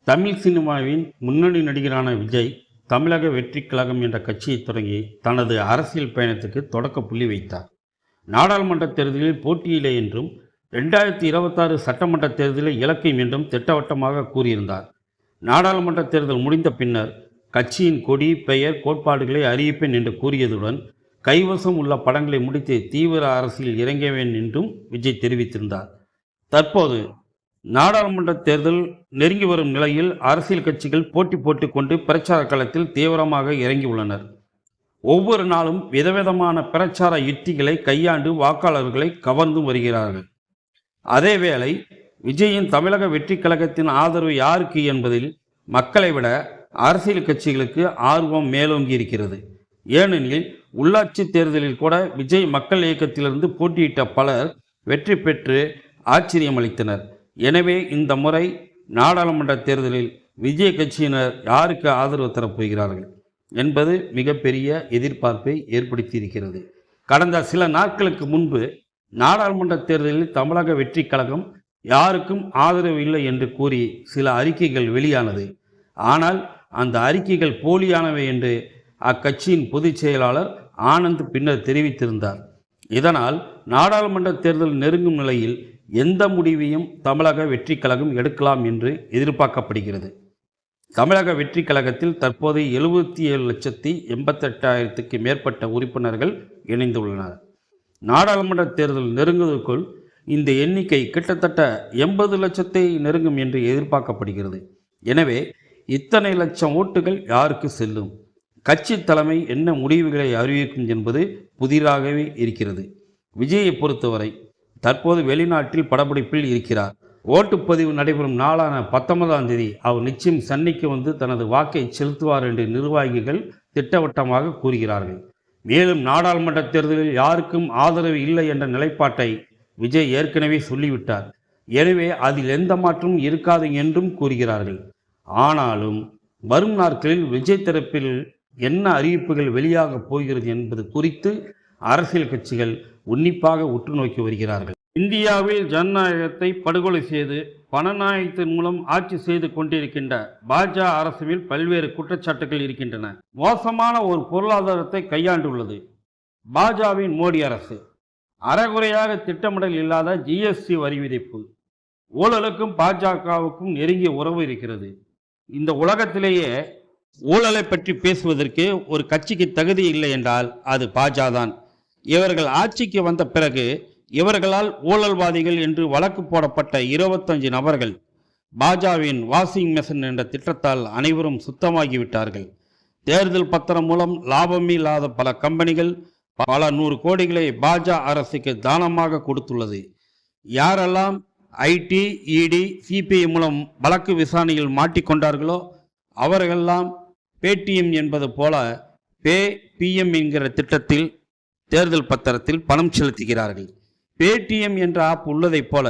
தமிழ் சினிமாவின் முன்னணி நடிகரான விஜய் தமிழக வெற்றிக் கழகம் என்ற கட்சியை தொடங்கி தனது அரசியல் பயணத்துக்கு தொடக்க புள்ளி வைத்தார். நாடாளுமன்ற தேர்தலில் போட்டியில்லை என்றும் 2026 சட்டமன்ற தேர்தலில் இலக்கியம் என்றும் திட்டவட்டமாக கூறியிருந்தார். நாடாளுமன்ற தேர்தல் முடிந்த பின்னர் கட்சியின் கொடி, பெயர், கோட்பாடுகளை அறிவிப்பேன் என்று கூறியதுடன் கைவசம் உள்ள படங்களை முடித்து தீவிர அரசியல் இறங்குவேன் என்றும் விஜய் தெரிவித்திருந்தார். தற்போது நாடாளுமன்ற தேர்தல் நெருங்கி வரும் நிலையில் அரசியல் கட்சிகள் போட்டி போட்டுக்கொண்டு பிரச்சார களத்தில் தீவிரமாக இறங்கியுள்ளனர். ஒவ்வொரு நாளும் விதவிதமான பிரச்சார யுத்திகளை கையாண்டு வாக்காளர்களை கவர்ந்து வருகிறார்கள். அதேவேளை விஜயின் தமிழக வெற்றி கழகத்தின் ஆதரவு யாருக்கு என்பதில் மக்களை விட அரசியல் கட்சிகளுக்கு ஆர்வம் மேலோங்கி இருக்கிறது. ஏனெனில் உள்ளாட்சி தேர்தலில் கூட விஜய் மக்கள் இயக்கத்திலிருந்து போட்டியிட்ட பலர் வெற்றி பெற்று ஆச்சரியமளித்தனர். எனவே இந்த முறை நாடாளுமன்ற தேர்தலில் விஜய் கட்சியினர் யாருக்கு ஆதரவு தரப்போகிறார்கள் என்பது மிகப்பெரிய எதிர்பார்ப்பை ஏற்படுத்தியிருக்கிறது. கடந்த சில நாட்களுக்கு முன்பு நாடாளுமன்ற தேர்தலில் தமிழக வெற்றி கழகம் யாருக்கும் ஆதரவு இல்லை என்று கூறி சில அறிக்கைகள் வெளியானது. ஆனால் அந்த அறிக்கைகள் போலியானவை என்று அக்கட்சியின் பொதுச் செயலாளர் ஆனந்த் பின்னர் தெரிவித்திருந்தார். இதனால் நாடாளுமன்ற தேர்தல் நெருங்கும் நிலையில் எந்த முடிவையும் தமிழக வெற்றி கழகம் எடுக்கலாம் என்று எதிர்பார்க்கப்படுகிறது. தமிழக வெற்றி கழகத்தில் தற்போது 77,88,000க்கு மேற்பட்ட உறுப்பினர்கள் இணைந்துள்ளனர். நாடாளுமன்ற தேர்தல் நெருங்குவதற்குள் இந்த எண்ணிக்கை கிட்டத்தட்ட 80 லட்சத்தை நெருங்கும் என்று எதிர்பார்க்கப்படுகிறது. எனவே இத்தனை லட்சம் ஓட்டுகள் யாருக்கு செல்லும், கட்சி தலைமை என்ன முடிவுகளை அறிவிக்கும் என்பது புதிராகவே இருக்கிறது. விஜயை பொறுத்தவரை தற்போது வெளிநாட்டில் படப்பிடிப்பில் இருக்கிறார். ஓட்டுப்பதிவு நடைபெறும் நாளான 19ஆம் தேதி அவர் நிச்சயம் சென்னைக்கு வந்து தனது வாக்கை செலுத்துவார் என்று நிர்வாகிகள் திட்டவட்டமாக கூறுகிறார்கள். மேலும் நாடாளுமன்ற தேர்தலில் யாருக்கும் ஆதரவு இல்லை என்ற நிலைப்பாட்டை விஜய் ஏற்கனவே சொல்லிவிட்டார். எனவே அதில் எந்த மாற்றமும் இருக்காது என்றும் கூறுகிறார்கள். ஆனாலும் வரும் நாட்களில் விஜய் தரப்பில் என்ன அறிவிப்புகள் வெளியாக போகிறது என்பது குறித்து அரசியல் கட்சிகள் உன்னிப்பாக உற்று நோக்கி வருகிறார்கள். இந்தியாவில் ஜனநாயகத்தை படுகொலை செய்து பணநாயகத்தின் மூலம் ஆட்சி செய்து கொண்டிருக்கின்ற பாஜக அரசில் பல்வேறு குற்றச்சாட்டுகள் இருக்கின்றன. மோசமான ஒரு பொருளாதாரத்தை கையாண்டுள்ளது பாஜகவின் மோடி அரசு. அறகுறையாக திட்டமிடல் இல்லாத ஜிஎஸ்டி வரி விதிப்பு, ஊழலுக்கும் பாஜகவுக்கும் நெருங்கிய உறவு இருக்கிறது. இந்த உலகத்திலேயே ஊழலை பற்றி பேசுவதற்கு ஒரு கட்சிக்கு தகுதி இல்லை என்றால் அது பாஜக தான். இவர்கள் ஆட்சிக்கு வந்த பிறகு இவர்களால் ஊழல்வாதிகள் என்று வழக்கு போடப்பட்ட 25 நபர்கள் பாஜகவின் வாஷிங் மெஷின் என்ற திட்டத்தால் அனைவரும் சுத்தமாகிவிட்டார்கள். தேர்தல் பத்திரம் மூலம் லாபமே இல்லாத பல கம்பெனிகள் பல 100 கோடிகளை பாஜக அரசுக்கு தானமாக கொடுத்துள்ளது. யாரெல்லாம் ஐடி, இடி, சிபிஐ மூலம் வழக்கு விசாரணையில் மாட்டிக்கொண்டார்களோ அவர்களெல்லாம் பேடிஎம் என்பது போல பிஎம் என்கிற திட்டத்தில் தேர்தல் பத்திரத்தில் பணம் செலுத்துகிறார்கள். பேடிஎம் என்ற ஆப் உள்ளதைப் போல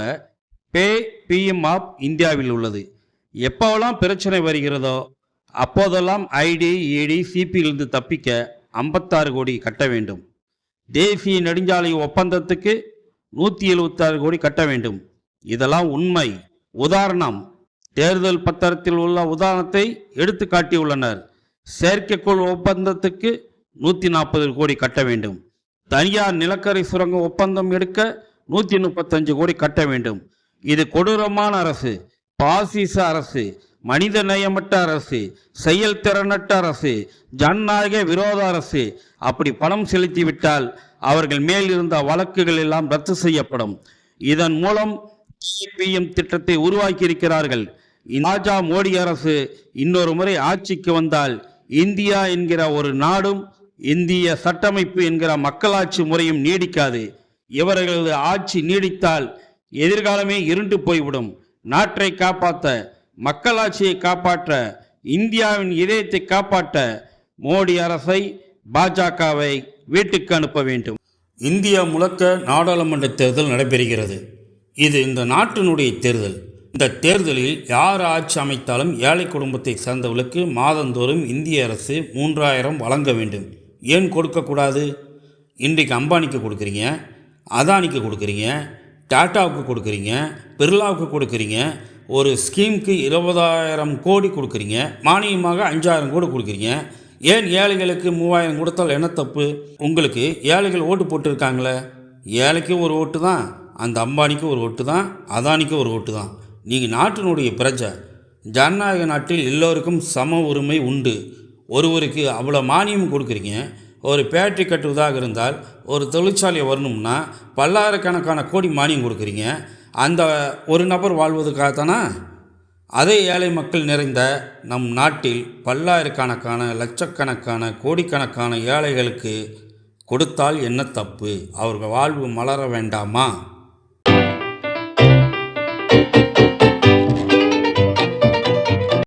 பிஎம் ஆப் இந்தியாவில் உள்ளது. எப்போவெல்லாம் பிரச்சனை வருகிறதோ அப்போதெல்லாம் ஐடி, இடி, சிபியிலிருந்து தப்பிக்க 56 கோடி கட்ட வேண்டும். தேசிய நெடுஞ்சாலை ஒப்பந்தத்துக்கு 176 கோடி கட்ட வேண்டும். இதெல்லாம் உண்மை. உதாரணம், தேர்தல் பத்திரத்தில் உள்ள உதாரணத்தை எடுத்து காட்டியுள்ளனர். செயற்கைக்கோள் ஒப்பந்தத்துக்கு 140 கோடி கட்ட வேண்டும். தனியார் நிலக்கரி சுரங்க ஒப்பந்தம் எடுக்க 135 கோடி கட்ட வேண்டும். இது கொடூரமான அரசு, பாசிச அரசு, மனித நேயமற்ற அரசு, செயல்திறனற்ற அரசு, ஜனநாயக விரோத அரசு. அப்படி பணம் செலுத்திவிட்டால் அவர்கள் மேல் இருந்த வழக்குகள் எல்லாம் ரத்து செய்யப்படும். இதன் மூலம் பிஎம் திட்டத்தை உருவாக்கி இருக்கிறார்கள். பாஜக மோடி அரசு இன்னொரு முறை ஆட்சிக்கு வந்தால் இந்தியா என்கிற ஒரு நாடும் இந்திய சட்டமைப்பு என்கிற மக்களாட்சி முறையும் நீடிக்காது. இவர்களது ஆட்சி நீடித்தால் எதிர்காலமே இருண்டு போய்விடும். நாட்டை காப்பாற்ற, மக்களாட்சியை காப்பாற்ற, இந்தியாவின் இதயத்தை காப்பாற்ற மோடி அரசை, பாஜகவை வீட்டுக்கு அனுப்ப வேண்டும். இந்தியா முழுக்க நாடாளுமன்ற தேர்தல் நடைபெறுகிறது. இது இந்த நாட்டினுடைய தேர்தல். இந்த தேர்தலில் யார் ஆட்சி அமைத்தாலும் ஏழை குடும்பத்தை சேர்ந்தவர்களுக்கு மாதந்தோறும் இந்திய அரசு 3000 வழங்க வேண்டும். ஏன் கொடுக்கக்கூடாது? இன்றைக்கு அம்பானிக்கு கொடுக்குறீங்க, அதானிக்கு கொடுக்குறீங்க, டாட்டாவுக்கு கொடுக்குறீங்க, பிர்லாவுக்கு கொடுக்குறீங்க, ஒரு ஸ்கீமுக்கு 20,000 கோடி கொடுக்குறீங்க, மானியமாக 5,000 கோடி கொடுக்குறீங்க. ஏன் ஏழைகளுக்கு 3,000 கொடுத்தால் என்ன தப்பு? உங்களுக்கு ஏழைகள் ஓட்டு போட்டுருக்காங்களே, ஏழைக்கு ஒரு ஓட்டு தான், அந்த அம்பானிக்கு ஒரு ஓட்டு தான், அதானிக்கு ஒரு ஓட்டு தான். நீங்கள் நாட்டினுடைய பிரஜை. ஜனநாயக நாட்டில் எல்லோருக்கும் சம உரிமை உண்டு. ஒருவருக்கு அவ்வளோ மானியம் கொடுக்குறீங்க. ஒரு பேட்டரி கட்டுவதாக இருந்தால், ஒரு தொழிற்சாலை வரணும்னா பல்லாயிரக்கணக்கான கோடி மானியம் கொடுக்குறீங்க. அந்த ஒரு நபர் வாழ்வதற்காகத்தானா? அதே ஏழை மக்கள் நிறைந்த நம் நாட்டில் பல்லாயிரக்கணக்கான, லட்சக்கணக்கான, கோடிக்கணக்கான ஏழைகளுக்கு கொடுத்தால் என்ன தப்பு? அவர்கள் வாழ்வு மலர வேண்டாமா?